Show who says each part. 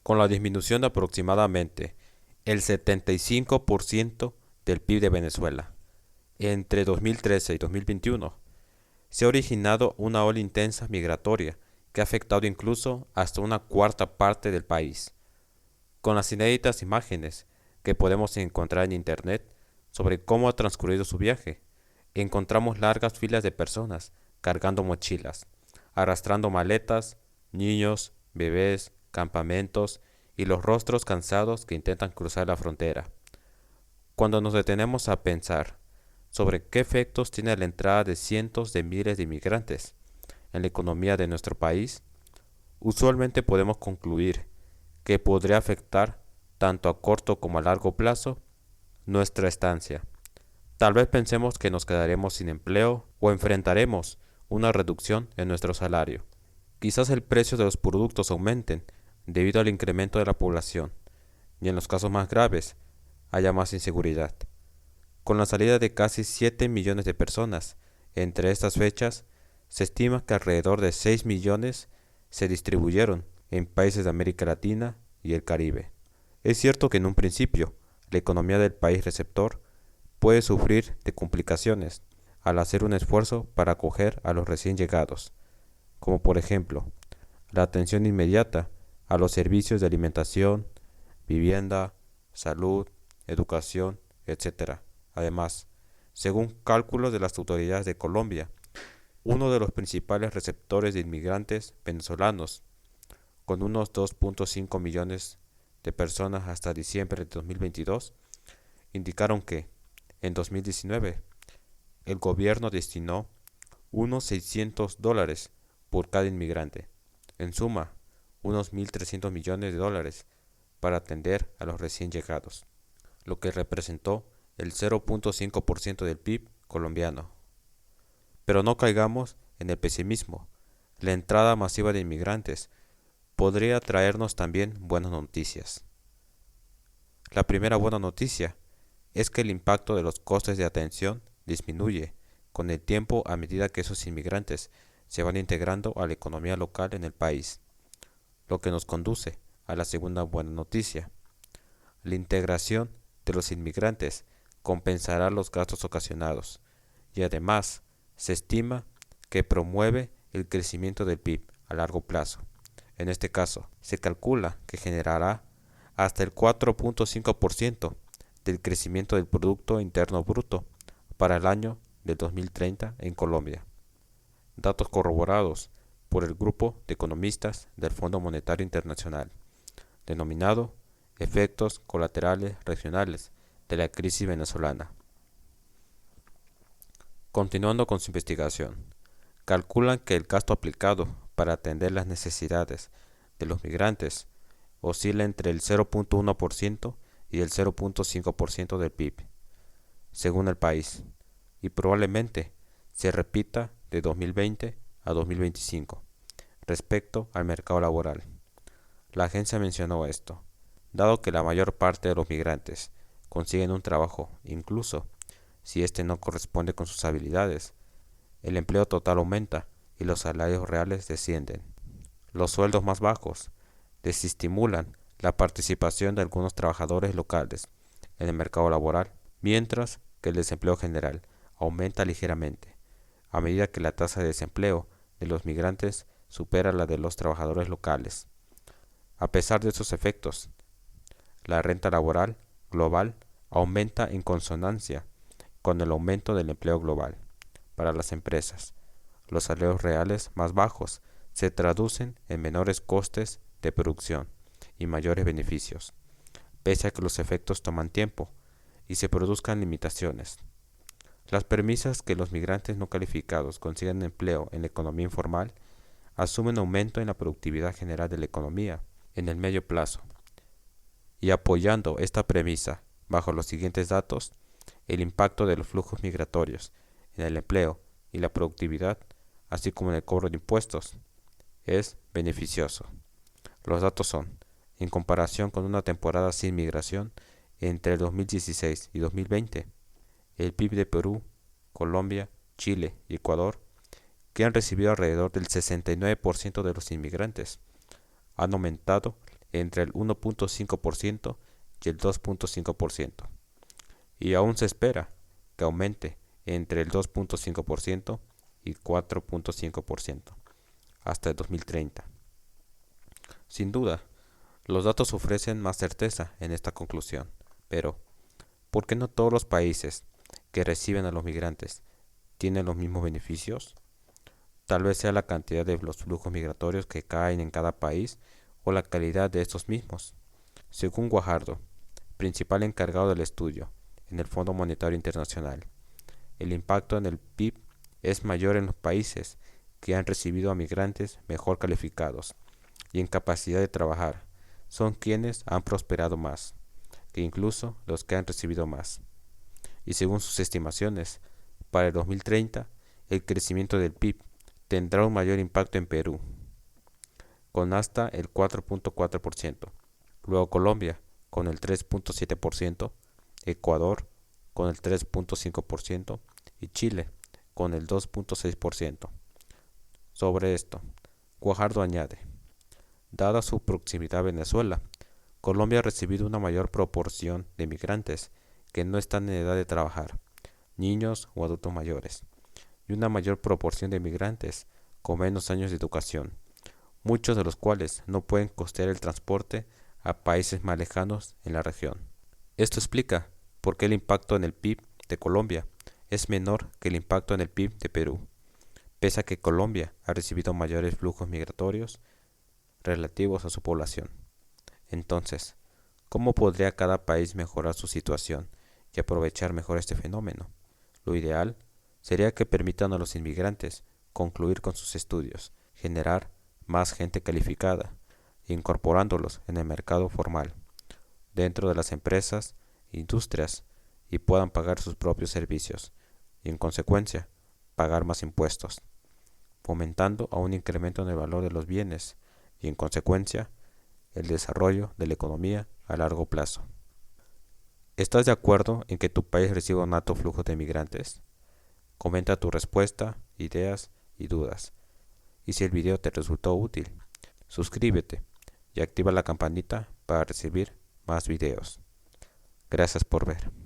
Speaker 1: con la disminución de aproximadamente el 75% del PIB de Venezuela. Entre 2013 y 2021 se ha originado una ola intensa migratoria que ha afectado incluso hasta una cuarta parte del país. Con las inéditas imágenes que podemos encontrar en internet sobre cómo ha transcurrido su viaje, encontramos largas filas de personas cargando mochilas, arrastrando maletas, niños, bebés, campamentos y los rostros cansados que intentan cruzar la frontera. Cuando nos detenemos a pensar sobre qué efectos tiene la entrada de cientos de miles de inmigrantes en la economía de nuestro país, usualmente podemos concluir que podría afectar tanto a corto como a largo plazo nuestra estancia. Tal vez pensemos que nos quedaremos sin empleo o enfrentaremos una reducción en nuestro salario. Quizás el precio de los productos aumenten debido al incremento de la población y en los casos más graves haya más inseguridad. Con la salida de casi 7 millones de personas entre estas fechas, se estima que alrededor de 6 millones se distribuyeron en países de América Latina y el Caribe. Es cierto que en un principio la economía del país receptor puede sufrir de complicaciones al hacer un esfuerzo para acoger a los recién llegados, como por ejemplo la atención inmediata a los servicios de alimentación, vivienda, salud, educación, etc. Además, según cálculos de las autoridades de Colombia, uno de los principales receptores de inmigrantes venezolanos, con unos 2.5 millones de personas hasta diciembre de 2022, indicaron que, en 2019, el gobierno destinó unos $600 por cada inmigrante, en suma, unos 1.300 millones de dólares para atender a los recién llegados, lo que representó el 0.5% del PIB colombiano. Pero no caigamos en el pesimismo. La entrada masiva de inmigrantes podría traernos también buenas noticias. La primera buena noticia es que el impacto de los costes de atención disminuye con el tiempo a medida que esos inmigrantes se van integrando a la economía local en el país, lo que nos conduce a la segunda buena noticia. La integración de los inmigrantes compensará los gastos ocasionados y además se estima que promueve el crecimiento del PIB a largo plazo. En este caso, se calcula que generará hasta el 4.5% del crecimiento del Producto Interno Bruto para el año del 2030 en Colombia. Datos corroborados por el grupo de economistas del Fondo Monetario Internacional, denominado Efectos Colaterales Regionales de la Crisis Venezolana. Continuando con su investigación, calculan que el gasto aplicado para atender las necesidades de los migrantes oscila entre el 0.1% y el 0.5% del PIB, según el país, y probablemente se repita de 2020 a 2025 respecto al mercado laboral. La agencia mencionó esto, dado que la mayor parte de los migrantes consiguen un trabajo, incluso si éste no corresponde con sus habilidades, el empleo total aumenta y los salarios reales descienden. Los sueldos más bajos desestimulan la participación de algunos trabajadores locales en el mercado laboral, mientras que el desempleo general aumenta ligeramente, a medida que la tasa de desempleo de los migrantes supera la de los trabajadores locales. A pesar de estos efectos, la renta laboral global aumenta en consonancia con el aumento del empleo global. Para las empresas, los salarios reales más bajos se traducen en menores costes de producción y mayores beneficios, pese a que los efectos toman tiempo y se produzcan limitaciones. Las premisas que los migrantes no calificados consigan empleo en la economía informal asumen aumento en la productividad general de la economía en el medio plazo. Y apoyando esta premisa bajo los siguientes datos, el impacto de los flujos migratorios en el empleo y la productividad, así como en el cobro de impuestos, es beneficioso. Los datos son, en comparación con una temporada sin migración entre el 2016 y 2020, el PIB de Perú, Colombia, Chile y Ecuador, que han recibido alrededor del 69% de los inmigrantes, han aumentado entre el 1.5% y el 2.5%, y aún se espera que aumente entre el 2.5% y 4.5% hasta el 2030. Sin duda, los datos ofrecen más certeza en esta conclusión, pero ¿por qué no todos los países que reciben a los migrantes tienen los mismos beneficios? Tal vez sea la cantidad de los flujos migratorios que caen en cada país o la calidad de estos mismos. Según Guajardo, principal encargado del estudio en el Fondo Monetario Internacional, el impacto en el PIB es mayor en los países que han recibido a migrantes mejor calificados y en capacidad de trabajar. Son quienes han prosperado más, que incluso los que han recibido más. Y según sus estimaciones, para el 2030, el crecimiento del PIB tendrá un mayor impacto en Perú, con hasta el 4.4%, luego Colombia, con el 3.7%, Ecuador, con el 3.5% y Chile, con el 2.6%. Sobre esto, Guajardo añade, dada su proximidad a Venezuela, Colombia ha recibido una mayor proporción de migrantes que no están en edad de trabajar, niños o adultos mayores, y una mayor proporción de migrantes con menos años de educación, muchos de los cuales no pueden costear el transporte a países más lejanos en la región. Esto explica por qué el impacto en el PIB de Colombia es menor que el impacto en el PIB de Perú, pese a que Colombia ha recibido mayores flujos migratorios relativos a su población. Entonces, ¿cómo podría cada país mejorar su situación y aprovechar mejor este fenómeno? Lo ideal sería que permitan a los inmigrantes concluir con sus estudios, generar más gente calificada, incorporándolos en el mercado formal, dentro de las empresas, industrias, y puedan pagar sus propios servicios, y en consecuencia, pagar más impuestos, fomentando a un incremento en el valor de los bienes, y en consecuencia, el desarrollo de la economía a largo plazo. ¿Estás de acuerdo en que tu país reciba un alto flujo de migrantes? Comenta tu respuesta, ideas y dudas. Y si el video te resultó útil, suscríbete y activa la campanita para recibir más videos. Gracias por ver.